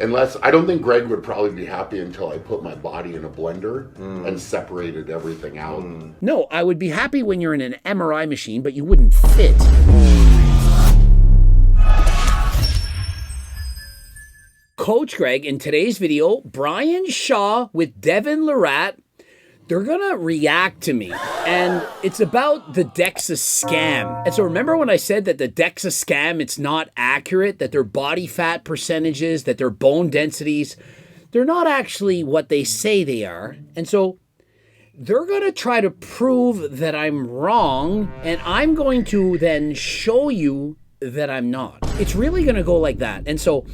Unless, I don't think Greg would probably be happy until I put my body in a blender and separated everything out. No, I would be happy when you're in an MRI machine, but you wouldn't fit. Coach Greg, in today's video, Brian Shaw with Devin Leratte, they're gonna react to me. And it's about the DEXA scam. And so remember when I said that the DEXA scam, it's not accurate, that their body fat percentages, that their bone densities, they're not actually what they say they are. And so they're gonna try to prove that I'm wrong, and I'm going to then show you that I'm not. It's really gonna go like that. And so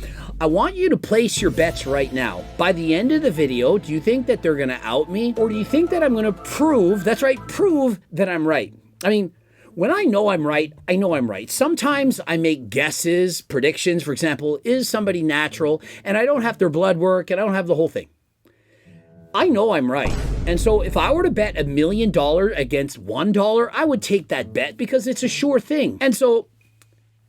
I want you to place your bets right now. By the end of the video, do you think that they're gonna out me? Or do you think that I'm gonna prove, that's right, prove that I'm right? I mean, when I know I'm right, I know I'm right. Sometimes I make guesses, predictions. For example, is somebody natural? And I don't have their blood work and I don't have the whole thing. I know I'm right. And so if I were to bet $1 million against $1, I would take that bet because it's a sure thing. And so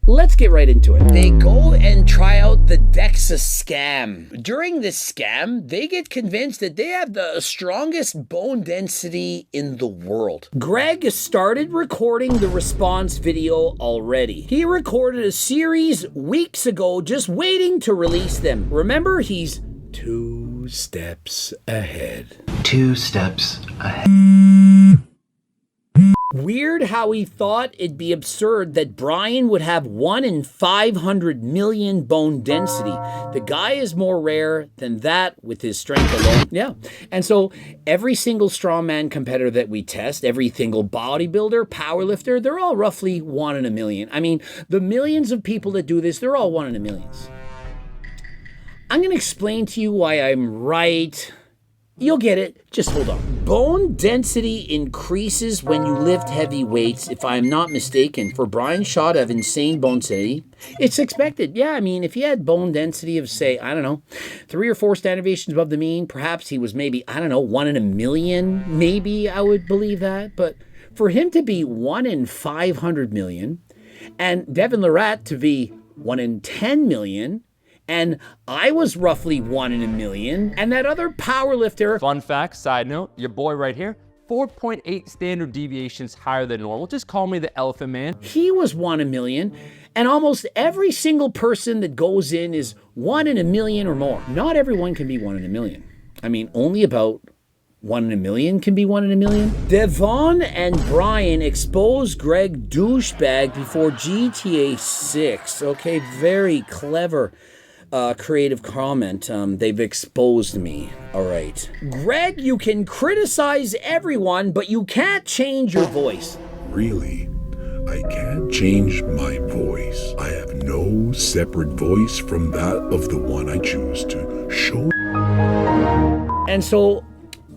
let's get right into it. They go and try out the DEXA scam. During this scam, they get convinced that they have the strongest bone density in the world. Greg started recording the response video already. He recorded a series weeks ago, just waiting to release them. Remember, he's 2 steps ahead. 2 steps ahead. Weird how he thought it'd be absurd that Brian would have 1 in 500 million bone density. The guy is more rare than that with his strength alone. Yeah. And so every single strongman competitor that we test, every single bodybuilder, powerlifter, they're all roughly 1 in a million. I mean, the millions of people that do this, they're all 1 in a million. I'm going to explain to you why I'm right. You'll get it. Just hold on. Bone density increases when you lift heavy weights. If I'm not mistaken, for Brian Shaw to have insane bone density, it's expected. Yeah, I mean, if he had bone density of, say, I don't know, 3 or 4 standard deviations above the mean, perhaps he was maybe, I don't know, 1 in a million. Maybe I would believe that. But for him to be 1 in 500 million and Devin Leratte to be 1 in 10 million, and I was roughly 1 in a million, and that other powerlifter. Fun fact, side note, your boy right here, 4.8 standard deviations higher than normal. Just call me the Elephant Man. He was 1 in a million, and almost every single person that goes in is 1 in a million or more. Not everyone can be 1 in a million. I mean, only about 1 in a million can be 1 in a million. Devon and Brian exposed Greg douchebag before GTA 6. Okay, very clever. Creative comment. They've exposed me. All right. Greg, you can criticize everyone, but you can't change your voice. Really? I can't change my voice. I have no separate voice from that of the one I choose to show. And so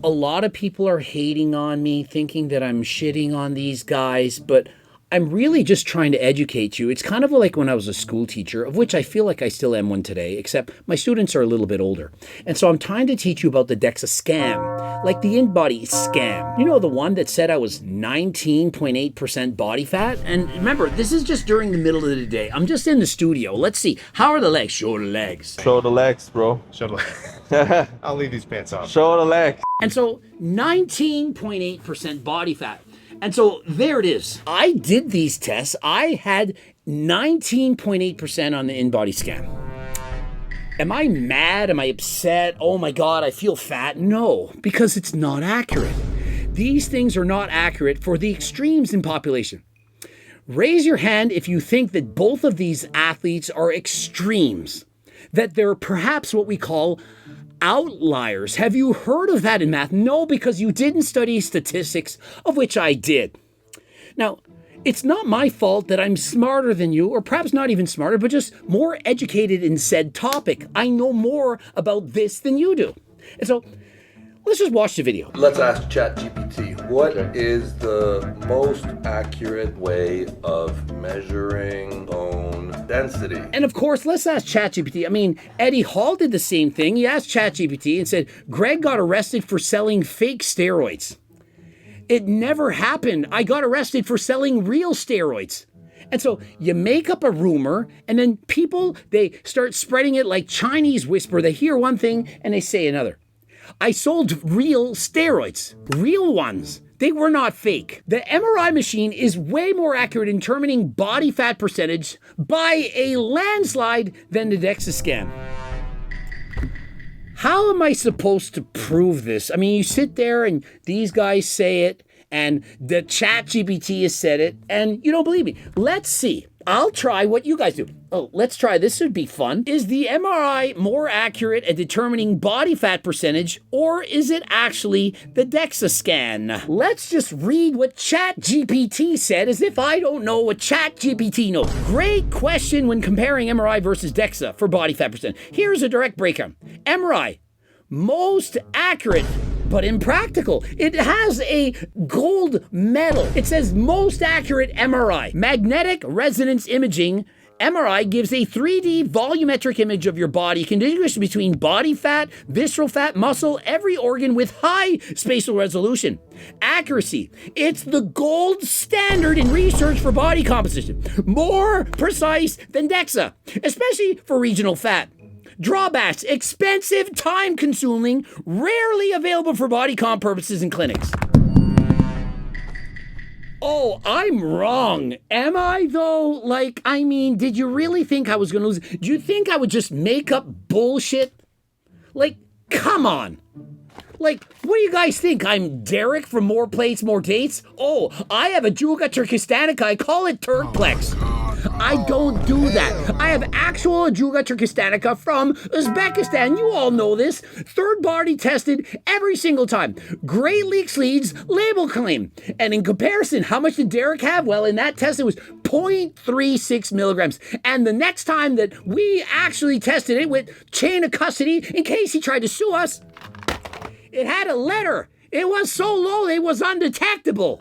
a lot of people are hating on me, thinking that I'm shitting on these guys, but I'm really just trying to educate you. It's kind of like when I was a school teacher, of which I feel like I still am one today, except my students are a little bit older. And so I'm trying to teach you about the DEXA scam, like the InBody scam. You know, the one that said I was 19.8% body fat? And remember, this is just during the middle of the day. I'm just in the studio. Let's see. How are the legs? Show the legs. Show the legs, bro. Show the legs. I'll leave these pants off. Show the legs. And so 19.8% body fat. And so there it is. I did these tests. I had 19.8% on the InBody scam. Am I mad? Am I upset? Oh my God, I feel fat. No, because it's not accurate. These things are not accurate for the extremes in population. Raise your hand if you think that both of these athletes are extremes, that they're perhaps what we call outliers. Have you heard of that in math? No, because you didn't study statistics, of which I did. Now, it's not my fault that I'm smarter than you, or perhaps not even smarter, but just more educated in said topic. I know more about this than you do. And so, let's just watch the video. Let's ask ChatGPT, what is the most accurate way of measuring bone density? And of course, let's ask ChatGPT. I mean, Eddie Hall did the same thing. He asked ChatGPT and said, Greg got arrested for selling fake steroids. It never happened. I got arrested for selling real steroids. And so you make up a rumor, and then people, they start spreading it like Chinese whisper. They hear one thing and they say another. I sold real steroids, real ones. They were not fake. The MRI machine is way more accurate in determining body fat percentage by a landslide than the DEXA scan. How am I supposed to prove this? I mean, you sit there and these guys say it, and the chat GPT has said it, and you don't believe me. Let's see. I'll try what you guys do. Oh, let's try. This would be fun. Is the MRI more accurate at determining body fat percentage, or is it actually the DEXA scan? Let's just read what ChatGPT said as if I don't know what ChatGPT knows. Great question when comparing MRI versus DEXA for body fat percent. Here's a direct breakdown. MRI, most accurate, but impractical. It has a gold medal. It says most accurate MRI. Magnetic resonance imaging. MRI gives a 3D volumetric image of your body, can distinguish between body fat, visceral fat, muscle, every organ with high spatial resolution. Accuracy. It's the gold standard in research for body composition. More precise than DEXA, especially for regional fat. Drawbacks, expensive, time-consuming, rarely available for body comp purposes in clinics. Oh, I'm wrong. Am I, though? Like, I mean, did you really think I was going to lose? Do you think I would just make up bullshit? Like, come on. Like, what do you guys think? I'm Derek from More Plates, More Dates? Oh, I have a Juga Turkistanica. I call it Turkplex. I don't do that. I have actual Juga Turkistanica from Uzbekistan. You all know this. Third party tested every single time. Greatly exceeds label claim. And in comparison, how much did Derek have? Well, in that test, it was 0.36 milligrams. And the next time that we actually tested it with chain of custody, in case he tried to sue us, it had a letter. It was so low, it was undetectable.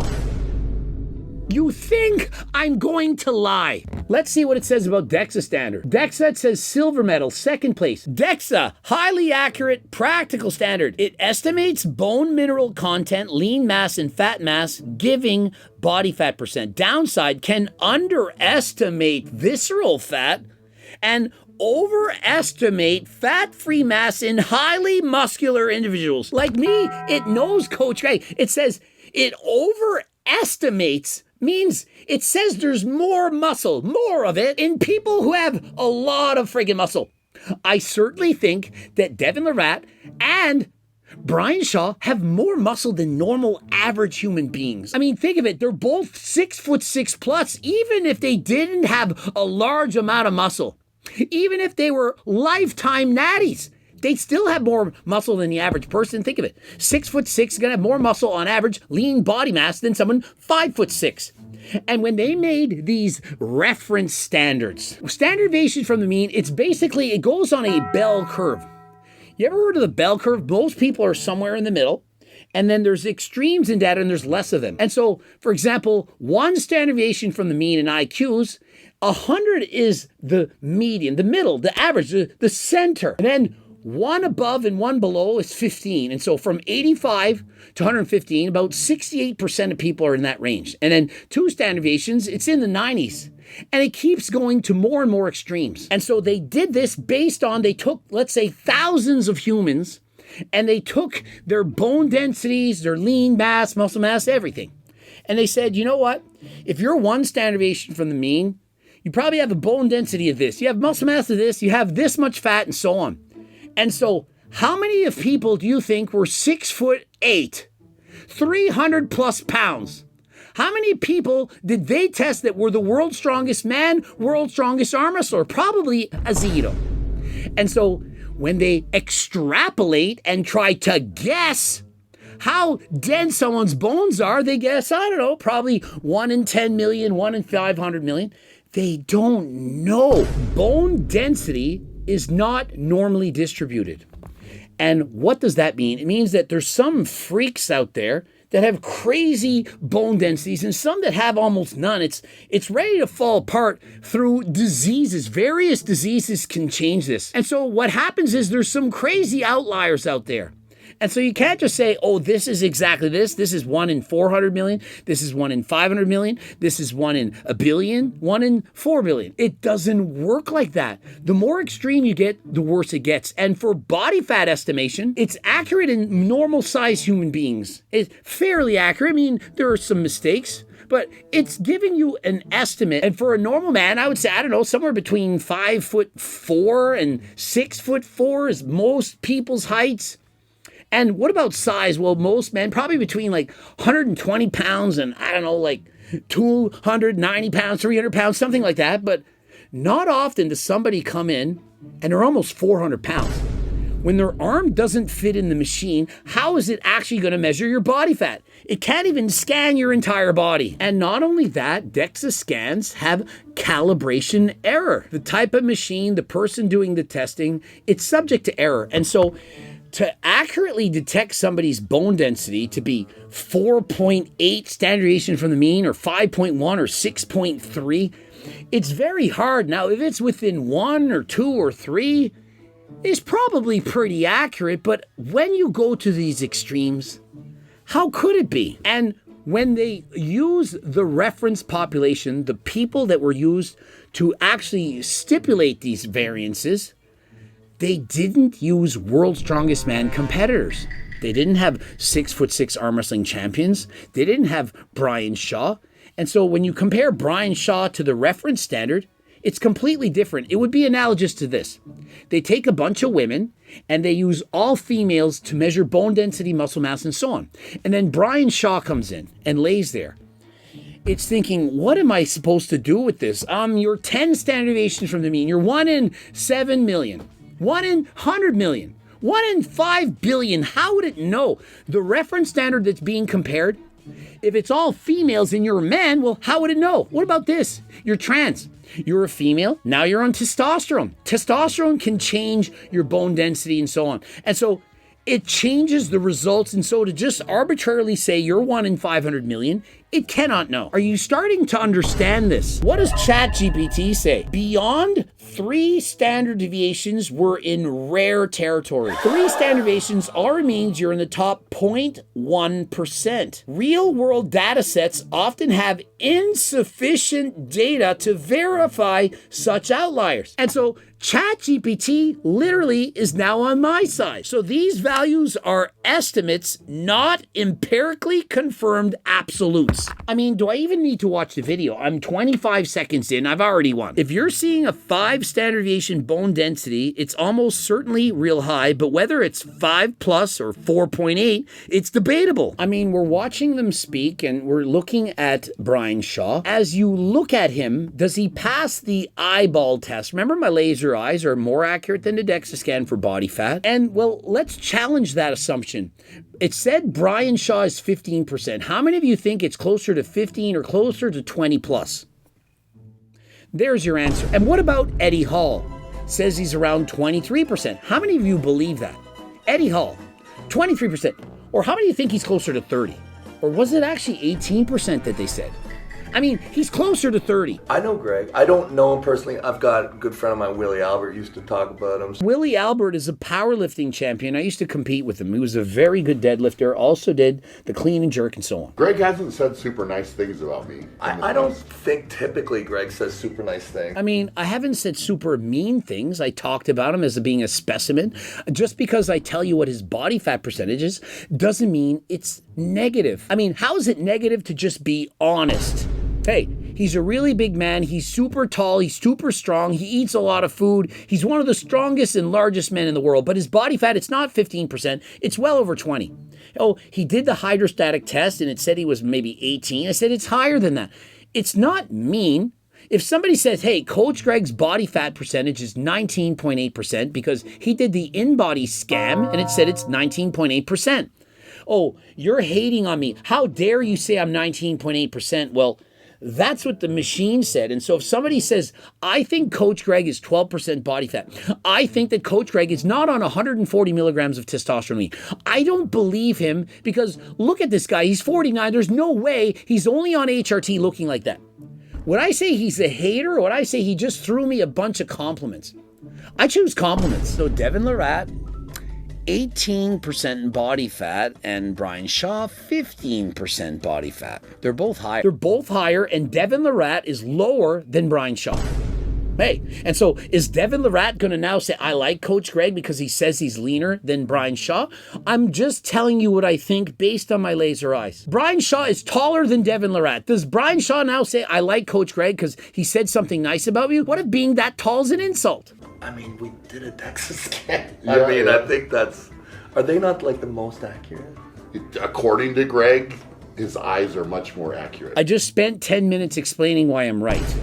You think I'm going to lie? Let's see what it says about DEXA standard. DEXA says silver medal, second place. DEXA, highly accurate, practical standard. It estimates bone mineral content, lean mass, and fat mass, giving body fat percent. Downside, can underestimate visceral fat and overestimate fat-free mass in highly muscular individuals. Like me, it knows, Coach Greg. It says it overestimates means it says there's more muscle, more of it, in people who have a lot of friggin' muscle. I certainly think that Devin Lerat and Brian Shaw have more muscle than normal average human beings. I mean, think of it. They're both 6'6" plus, even if they didn't have a large amount of muscle. Even if they were lifetime natties, they'd still have more muscle than the average person. Think of it. 6'6" is going to have more muscle on average, lean body mass than someone 5'6". And when they made these reference standards, standard deviation from the mean, it's basically, it goes on a bell curve. You ever heard of the bell curve? Most people are somewhere in the middle. And then there's extremes in data and there's less of them. And so, for example, one standard deviation from the mean in IQs, 100 is the median, the middle, the average, the center. And then one above and one below is 15. And so from 85 to 115, about 68% of people are in that range. And then two standard deviations, it's in the 90s. And it keeps going to more and more extremes. And so they did this based on, they took, let's say, thousands of humans, and they took their bone densities, their lean mass, muscle mass, everything. And they said, you know what? If you're one standard deviation from the mean, you probably have a bone density of this. You have muscle mass of this. You have this much fat and so on. And so how many of people do you think were 6'8", 300 plus pounds? How many people did they test that were the world's strongest man, world's strongest arm wrestler? Probably a zero. And so when they extrapolate and try to guess how dense someone's bones are, they guess, I don't know, probably 1 in 10 million, 1 in 500 million. They don't know. Bone density is not normally distributed. And what does that mean? It means that there's some freaks out there that have crazy bone densities and some that have almost none. It's ready to fall apart through diseases. Various diseases can change this. And so what happens is there's some crazy outliers out there. And so you can't just say, oh, this is exactly this. This is 1 in 400 million. This is 1 in 500 million. This is 1 in a billion, 1 in 4 billion. It doesn't work like that. The more extreme you get, the worse it gets. And for body fat estimation, it's accurate in normal sized human beings. It's fairly accurate. I mean, there are some mistakes, but it's giving you an estimate. And for a normal man, I would say, I don't know, somewhere between 5'4" and 6'4" is most people's heights. And what about size? Well, most men, probably between like 120 pounds and I don't know, like 290 pounds, 300 pounds, something like that. But not often does somebody come in and they're almost 400 pounds. When their arm doesn't fit in the machine, how is it actually going to measure your body fat? It can't even scan your entire body. And not only that, DEXA scans have calibration error. The type of machine, the person doing the testing, it's subject to error. And so to accurately detect somebody's bone density to be 4.8 standard deviation from the mean or 5.1 or 6.3, it's very hard. Now, if it's within 1 or 2 or 3, it's probably pretty accurate, but when you go to these extremes, how could it be? And when they use the reference population, the people that were used to actually stipulate these variances, they didn't use world's strongest man competitors. They didn't have 6'6" arm wrestling champions. They didn't have Brian Shaw. And so when you compare Brian Shaw to the reference standard, it's completely different. It would be analogous to this. They take a bunch of women and they use all females to measure bone density, muscle mass, and so on. And then Brian Shaw comes in and lays there. It's thinking, what am I supposed to do with this? You're 10 standard deviations from the mean. You're 1 in 7 million. 1 in 100 million, 1 in 5 billion. How would it know? The reference standard that's being compared, if it's all females and you're a man, well, how would it know? What about this? You're trans. You're a female. Now you're on testosterone. Testosterone can change your bone density and so on. And so it changes the results. And so to just arbitrarily say you're 1 in 500 million, it cannot know. Are you starting to understand this? What does ChatGPT say? Beyond 3 standard deviations, we're in rare territory. 3 standard deviations already means you're in the top 0.1%. Real world data sets often have insufficient data to verify such outliers. And so ChatGPT literally is now on my side. So these values are estimates, not empirically confirmed absolutes. I mean, do I even need to watch the video? I'm 25 seconds in, I've already won. If you're seeing a 5 standard deviation bone density, it's almost certainly real high, but whether it's 5 plus or 4.8, it's debatable. I mean, we're watching them speak and we're looking at Brian Shaw. As you look at him, does he pass the eyeball test? Remember, my laser eyes are more accurate than the DEXA scan for body fat. And well, let's challenge that assumption. It said Brian Shaw is 15%. How many of you think it's closer to 15 or closer to 20 plus? There's your answer. And what about Eddie Hall? Says he's around 23%. How many of you believe that? Eddie Hall, 23%. Or how many of you think he's closer to 30? Or was it actually 18% that they said? I mean, he's closer to 30. I know Greg. I don't know him personally. I've got a good friend of mine, Willie Albert, used to talk about him. Willie Albert is a powerlifting champion. I used to compete with him. He was a very good deadlifter, also did the clean and jerk and so on. Greg hasn't said super nice things about me. I don't think typically Greg says super nice things. I mean, I haven't said super mean things. I talked about him as being a specimen. Just because I tell you what his body fat percentage is doesn't mean it's negative. I mean, how is it negative to just be honest? Hey, he's a really big man. He's super tall. He's super strong. He eats a lot of food. He's one of the strongest and largest men in the world. But his body fat, it's not 15%. It's well over 20. Oh, he did the hydrostatic test and it said he was maybe 18. I said it's higher than that. It's not mean. If somebody says, hey, Coach Greg's body fat percentage is 19.8% because he did the in-body scam and it said it's 19.8%. Oh, you're hating on me. How dare you say I'm 19.8%? Well, that's what the machine said. And so if somebody says, I think Coach Greg is 12% body fat, I think that Coach Greg is not on 140 milligrams of testosterone. I don't believe him because look at this guy. He's 49. There's no way he's only on HRT looking like that. Would I say he's a hater or would I say he just threw me a bunch of compliments? I choose compliments. So Devin Lorette 18% body fat and Brian Shaw 15% body fat. They're both higher. They're both higher, and Devin Lorette is lower than Brian Shaw. Hey, and so is Devin Lorette going to now say, I like Coach Greg because he says he's leaner than Brian Shaw? I'm just telling you what I think based on my laser eyes. Brian Shaw is taller than Devin Lorette. Does Brian Shaw now say, I like Coach Greg because he said something nice about you? What if being that tall is an insult? I mean, we did a DEXA scan. I think that's... Are they not like the most accurate? According to Greg, his eyes are much more accurate. I just spent 10 minutes explaining why I'm right.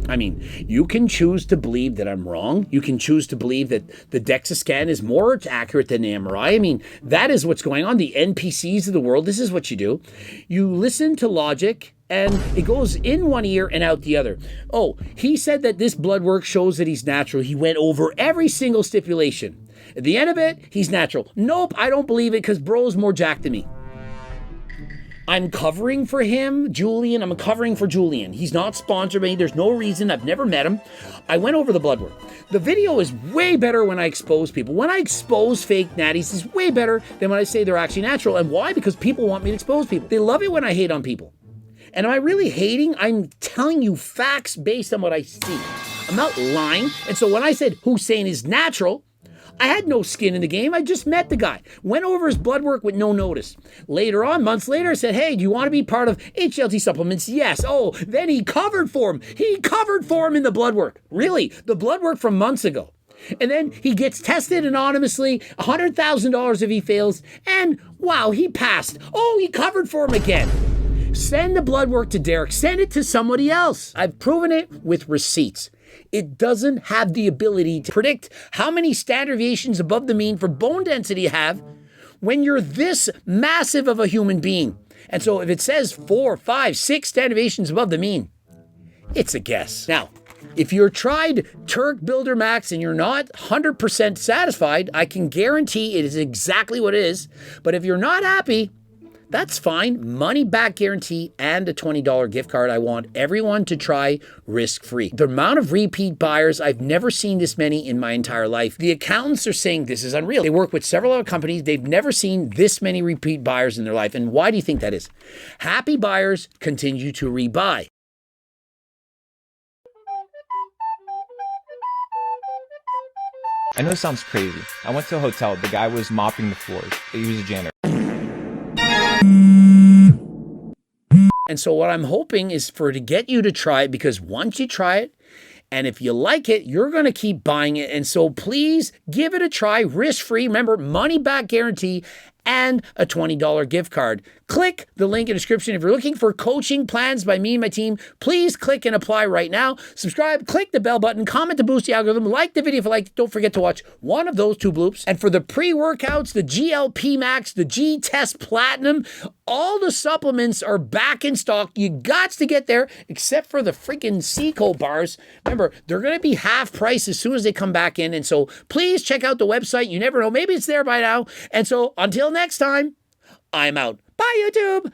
I mean, you can choose to believe that I'm wrong. You can choose to believe that the DEXA scan is more accurate than the MRI. I mean, that is what's going on. The NPCs of the world, this is what you do. You listen to logic, and it goes in one ear and out the other. Oh, he said that this blood work shows that he's natural. He went over every single stipulation. At the end of it, he's natural. Nope, I don't believe it because bro's more jacked than me. I'm covering for him, Julian. I'm covering for Julian. He's not sponsored by me. There's no reason. I've never met him. I went over the blood work. The video is way better when I expose people. When I expose fake natties, it's way better than when I say they're actually natural. And why? Because people want me to expose people. They love it when I hate on people. And am I really hating? I'm telling you facts based on what I see. I'm not lying. And so when I said Hussein is natural, I had no skin in the game. I just met the guy. Went over his blood work with no notice. Later on, months later, I said, hey, do you want to be part of HLT supplements? Yes. Oh, then he covered for him. He covered for him in the blood work. Really, the blood work from months ago. And then he gets tested anonymously, $100,000 if he fails, and wow, he passed. Oh, he covered for him again. Send the blood work to Derek. Send it to somebody else. I've proven it with receipts. It doesn't have the ability to predict how many standard deviations above the mean for bone density you have when you're this massive of a human being. And so if it says 4, 5, 6 standard deviations above the mean, it's a guess. Now, if you're tried Turk Builder Max and you're not 100% satisfied, I can guarantee it is exactly what it is. But if you're not happy, that's fine. Money back guarantee and a $20 gift card. I want everyone to try risk-free. The amount of repeat buyers, I've never seen this many in my entire life. The accountants are saying this is unreal. They work with several other companies. They've never seen this many repeat buyers in their life. And why do you think that is? Happy buyers continue to rebuy. I know it sounds crazy. I went to a hotel. The guy was mopping the floors. He was a janitor. And so what I'm hoping is to get you to try it, because once you try it, and if you like it, you're going to keep buying it. And so please give it a try, risk-free. Remember, money back guarantee and a $20 gift card. Click the link in the description. If you're looking for coaching plans by me and my team, please click and apply right now. Subscribe, click the bell button, comment to boost the algorithm, like the video if you liked it. Don't forget to watch one of those 2 bloops. And for the pre-workouts, the GLP Max, the G-Test Platinum, all the supplements are back in stock. You got to get there, except for the freaking Seco bars. Remember, they're going to be half price as soon as they come back in. And so please check out the website. You never know. Maybe it's there by now. And so until next time, I'm out. Bye, YouTube.